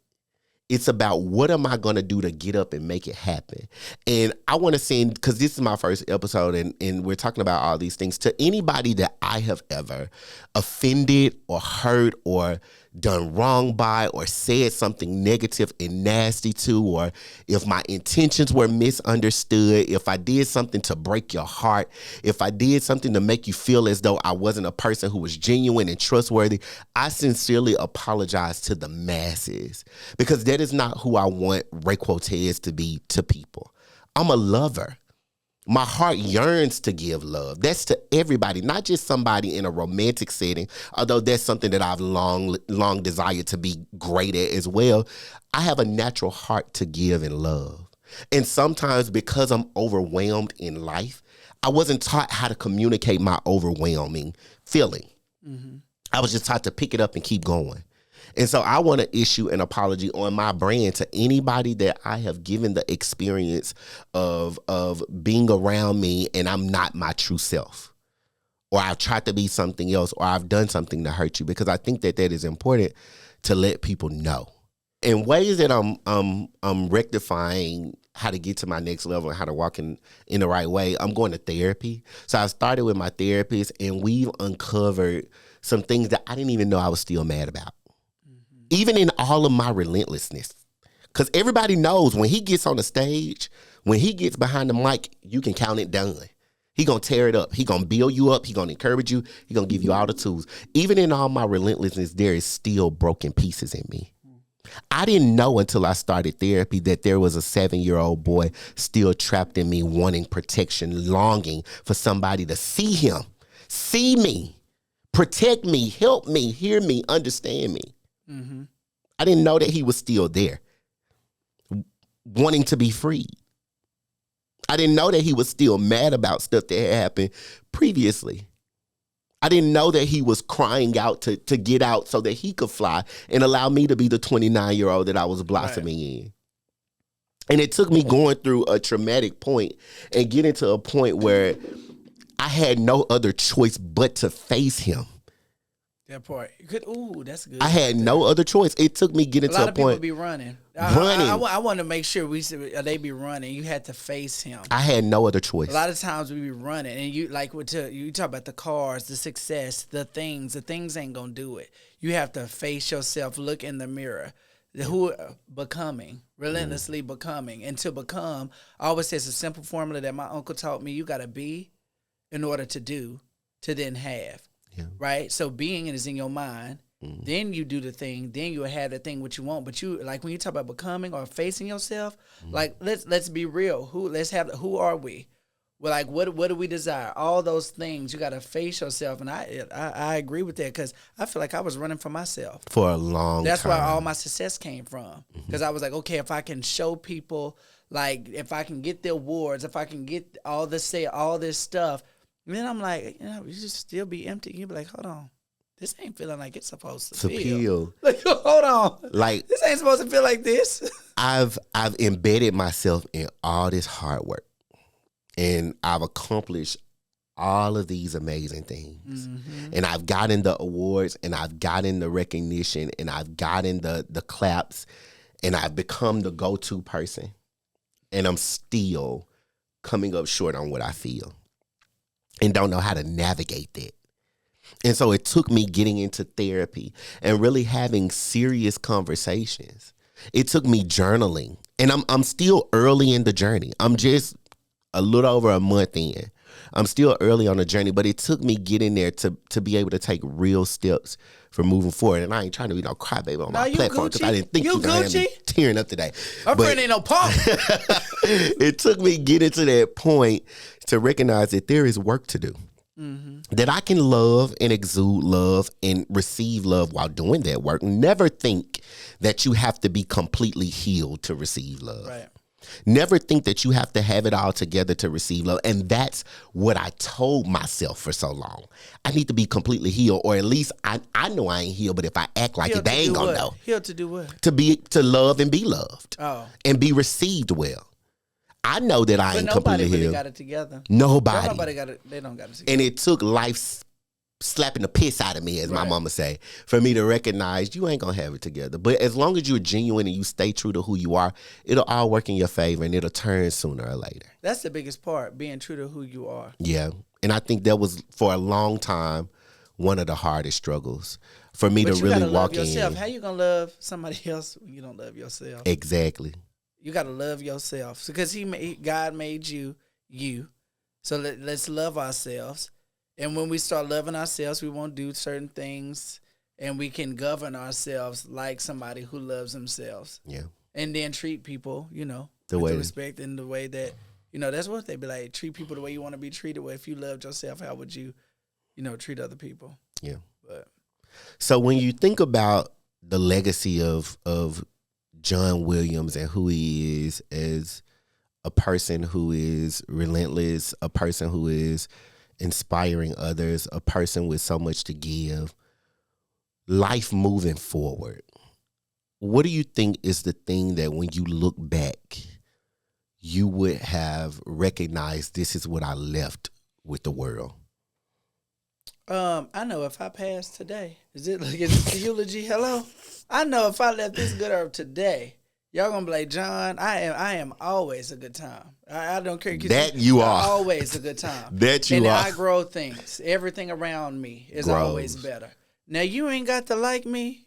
It's about what am I going to do to get up and make it happen. And I want to send, because this is my first episode and we're talking about all these things, to anybody that I have ever offended or hurt or done wrong by or said something negative and nasty to, or if my intentions were misunderstood, if I did something to break your heart, if I did something to make you feel as though I wasn't a person who was genuine and trustworthy, I sincerely apologize to the masses, because that is not who I want Ray Quotez to be to people. I'm a lover. My heart yearns to give love. That's to everybody, not just somebody in a romantic setting, although that's something that I've long desired to be great at as well. I have a natural heart to give and love. And sometimes because I'm overwhelmed in life, I wasn't taught how to communicate my overwhelming feeling. Mm-hmm. I was just taught to pick it up and keep going. And so I want to issue an apology on my brand to anybody that I have given the experience of being around me and I'm not my true self, or I've tried to be something else, or I've done something to hurt you, because I think that is important to let people know. In ways that I'm rectifying how to get to my next level and how to walk in the right way, I'm going to therapy. So I started with my therapist, and we've uncovered some things that I didn't even know I was still mad about. Even in all of my relentlessness. Because everybody knows when he gets on the stage, when he gets behind the mic, you can count it done. He going to tear it up. He going to build you up. He going to encourage you. He going to give you all the tools. Even in all my relentlessness, there is still broken pieces in me. I didn't know until I started therapy that there was a 7-year-old boy still trapped in me, wanting protection, longing for somebody to see him, see me, protect me, help me, hear me, understand me. Mm-hmm. I didn't know that he was still there, wanting to be freed. I didn't know that he was still mad about stuff that had happened previously. I didn't know that he was crying out to get out so that he could fly and allow me to be the 29-year-old that I was blossoming in. And it took me going through a traumatic point and getting to a point where I had no other choice but to face him. That part. That's good. I had no other choice. It took me getting to a point. A lot of people be running. I want to make sure they be running. You had to face him. I had no other choice. A lot of times we be running, and you talk about the cars, the success, the things ain't gonna do it. You have to face yourself, look in the mirror. Who becoming, relentlessly becoming, and to become. I always say it's a simple formula that my uncle taught me. You got to be in order to do, to then have. Yeah. Right? So being is in your mind. Then you do the thing. Then you have the thing what you want. But you, like when you talk about becoming or facing yourself, like let's be real. Who are we? Well, like what do we desire? All those things you got to face yourself. And I agree with that because I feel like I was running for myself for a long time. That's where all my success came from. Because I was like, okay, if I can show people, like if I can get the awards, if I can get all this stuff. And then I'm like, you just still be empty. You be like, hold on, this ain't feeling like it's supposed to feel. Like, hold on, like this ain't supposed to feel like this. I've embedded myself in all this hard work, and I've accomplished all of these amazing things, and I've gotten the awards, and I've gotten the recognition, and I've gotten the claps, and I've become the go-to person, and I'm still coming up short on what I feel. And don't know how to navigate that. And so it took me getting into therapy and really having serious conversations. It took me journaling. And I'm still early in the journey. I'm just a little over a month in. I'm still early on the journey, but it took me getting there to be able to take real steps for moving forward. And I ain't trying to be no crybaby on my platform because I didn't think you were going to have me tearing up today. My friend ain't no punk. It took me getting to that point to recognize that there is work to do. That I can love and exude love and receive love while doing that work. Never think that you have to be completely healed to receive love. Right. Never think that you have to have it all together to receive love. And that's what I told myself for so long. I need to be completely healed, or at least I know I ain't healed, but if I act like it, they ain't gonna know. Healed to do what? To love and be loved. Oh. And be received well. I know that I ain't completely healed. Nobody really got it together. Nobody got it. They don't got it together. And it took life slapping the piss out of me, as my mama say, for me to recognize you ain't gonna have it together. But as long as you're genuine and you stay true to who you are, it'll all work in your favor and it'll turn sooner or later. That's the biggest part, being true to who you are. Yeah. And I think that was, for a long time, one of the hardest struggles for me to really walk in. How you gonna love somebody else when you don't love yourself? Exactly. You got to love yourself because God made you. So let's love ourselves. And when we start loving ourselves, we won't do certain things, and we can govern ourselves like somebody who loves themselves. Yeah. And then treat people, with respect and the way that, that's what they be like. Treat people the way you want to be treated. Well, if you loved yourself, how would you, treat other people? Yeah. So when you think about the legacy of John Williams and who he is as a person who is relentless, a person who is inspiring others, a person with so much to give, life moving forward, what do you think is the thing that when you look back, you would have recognized this is what I left with the world? I know if I pass today, is it the eulogy? Hello? I know if I left this good earth today, y'all gonna be like, John, I am always a good time. I don't care. That you are. Always a good time. That you are. I grow things. Everything around me is always better. Now, you ain't got to like me.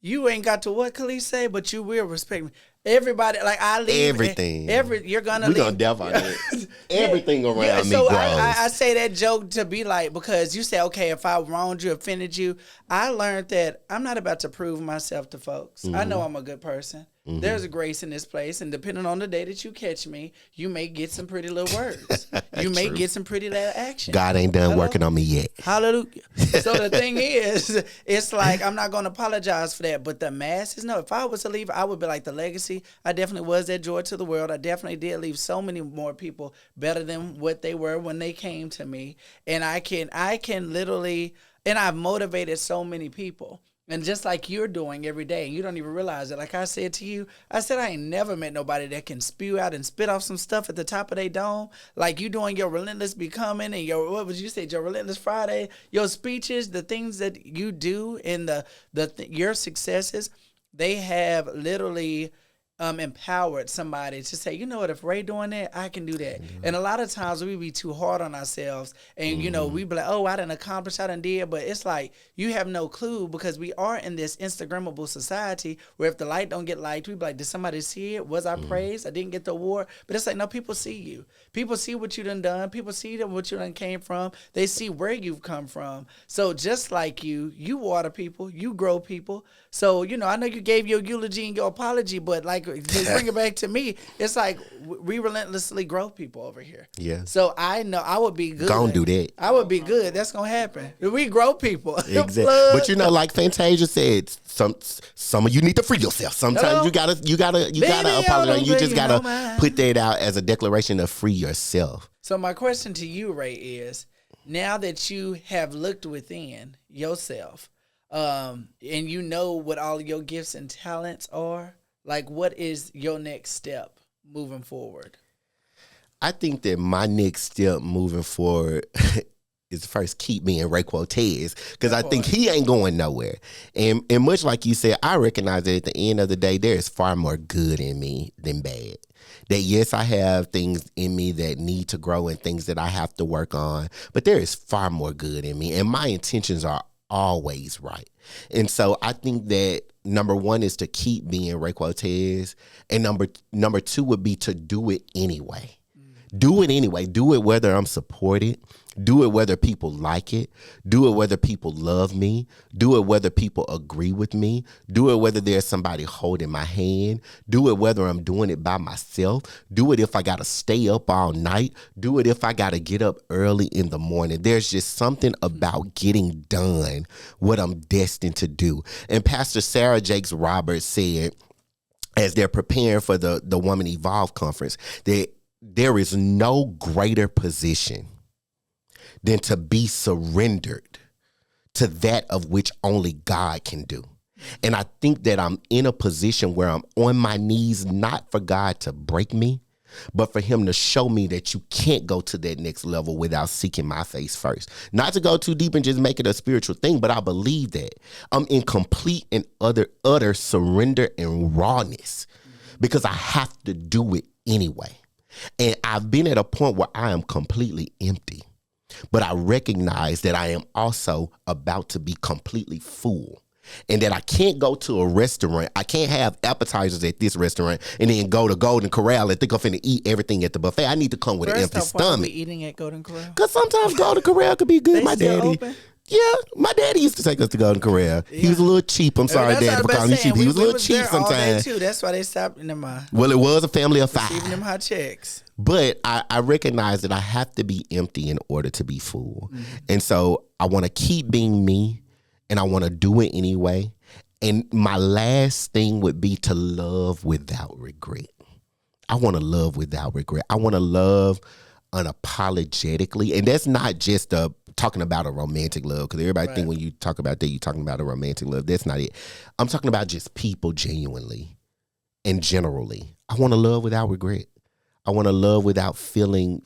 You ain't got to what Khalees say, but you will respect me. Everybody, like I leave everything. You're gonna leave. We're gonna delve on it. Everything around me so grows. I say that joke to be like, because you say, okay, if I wronged you, offended you, I learned that I'm not about to prove myself to folks. I know I'm a good person. There's a grace in this place, and depending on the day that you catch me, you may get some pretty little words. You may get some pretty little action. God ain't done working on me yet. Hallelujah. So the thing is, it's like, I'm not going to apologize for that, but the masses, no, if I was a leaver, I would be like the legacy. I definitely was that joy to the world. I definitely did leave so many more people better than what they were when they came to me. And I can literally, and I've motivated so many people. And just like you're doing every day, and you don't even realize it. Like I said to you, I said I ain't never met nobody that can spew out and spit off some stuff at the top of their dome. Like you doing your Relentless Becoming and your, what was you say, your Relentless Friday, your speeches, the things that you do and your successes, they have literally empowered somebody to say, you know what, if Ray doing that, I can do that. And a lot of times we be too hard on ourselves and, you know, we be like, oh, I didn't accomplish, I done did. But it's like, you have no clue because we are in this Instagrammable society where if the light don't get liked, we be like, did somebody see it? Was I praised? I didn't get the award. But it's like, no, people see you. People see what you done. People see what you done came from. They see where you've come from. So just like you water people, you grow people. So, you know, I know you gave your eulogy and your apology, but like, to bring it back to me, it's like we relentlessly grow people over here. Yeah. So I know I would be good. Gonna do that. I would be good. That's gonna happen. We grow people. Exactly. But you know, like Fantasia said, some of you need to free yourself. Sometimes you gotta apologize. You just gotta put that out as a declaration to free yourself. So my question to you, Ray, is now that you have looked within yourself, and you know what all your gifts and talents are, like, what is your next step moving forward? I think that my next step moving forward is first keep me in Ray Cortez because I think he ain't going nowhere. And much like you said, I recognize that at the end of the day, there is far more good in me than bad. That yes, I have things in me that need to grow and things that I have to work on, but there is far more good in me. And my intentions are always right. And so I think that number one is to keep being Ray Cortez. And number two would be to do it anyway. Do it anyway. Do it whether I'm supported. Do it whether people like it. Do it whether people love me. Do it whether people agree with me. Do it whether there's somebody holding my hand. Do it whether I'm doing it by myself. Do it if I got to stay up all night. Do it if I got to get up early in the morning. There's just something about getting done what I'm destined to do. And Pastor Sarah Jakes Roberts said, as they're preparing for the Woman Evolve conference, that there is no greater position than to be surrendered to that of which only God can do. And I think that I'm in a position where I'm on my knees, not for God to break me, but for him to show me that you can't go to that next level without seeking my face first. Not to go too deep and just make it a spiritual thing, but I believe that I'm in complete and utter surrender and rawness because I have to do it anyway. And I've been at a point where I am completely empty, but I recognize that I am also about to be completely full and that I can't go to a restaurant. I can't have appetizers at this restaurant and then go to Golden Corral and think I'm finna eat everything at the buffet. I need to come with an empty stomach. Why are we eating at Golden Corral? Because sometimes Golden Corral could be good. They My still daddy. open? Yeah, my daddy used to take us to Golden Corral. Yeah. He was a little cheap. I'm sorry, Daddy, for calling you cheap. He was a little cheap sometimes. Too. That's why they stopped in them. Well, it was a family of 5. Receiving them high checks. But I recognize that I have to be empty in order to be full. Mm-hmm. And so I want to keep being me, and I want to do it anyway. And my last thing would be to love without regret. I want to love without regret. I want to love unapologetically. And that's not just talking about a romantic love, because everybody think when you talk about that, you're talking about a romantic love. That's not it. I'm talking about just people genuinely and generally. I want to love without regret. I want to love without feeling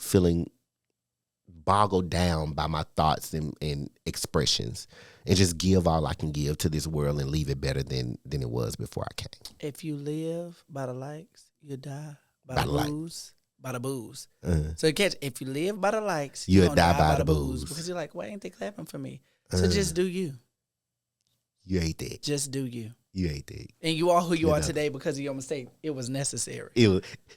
boggled down by my thoughts and expressions, and just give all I can give to this world and leave it better than it was before I came. If you live by the likes, you die by the booze. By the booze. So if you live by the likes, you'll die by the booze. Because you're like, why ain't they clapping for me? So just do you. You ain't that. Just do you. You ain't that. And you are who you are today because of your mistake. It was necessary.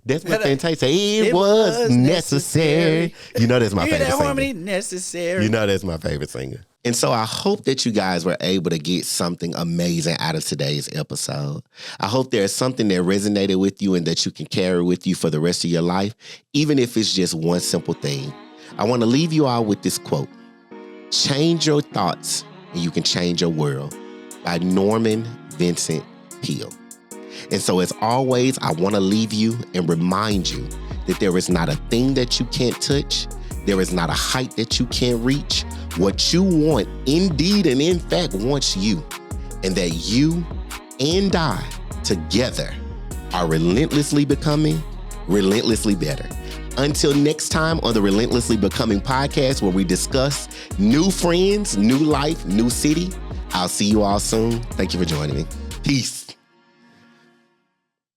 That's what Fantasia say. It was necessary. You know that's my favorite singer. Harmony necessary. You know that's my favorite singer. And so I hope that you guys were able to get something amazing out of today's episode. I hope there's something that resonated with you and that you can carry with you for the rest of your life, even if it's just one simple thing. I want to leave you all with this quote: "Change your thoughts and you can change your world," by Norman Vincent Peale. And so as always, I want to leave you and remind you that there is not a thing that you can't touch. There is not a height that you can't reach. What you want, indeed and in fact, wants you. And that you and I together are relentlessly becoming relentlessly better. Until next time on the Relentlessly Becoming podcast, where we discuss new friends, new life, new city. I'll see you all soon. Thank you for joining me. Peace.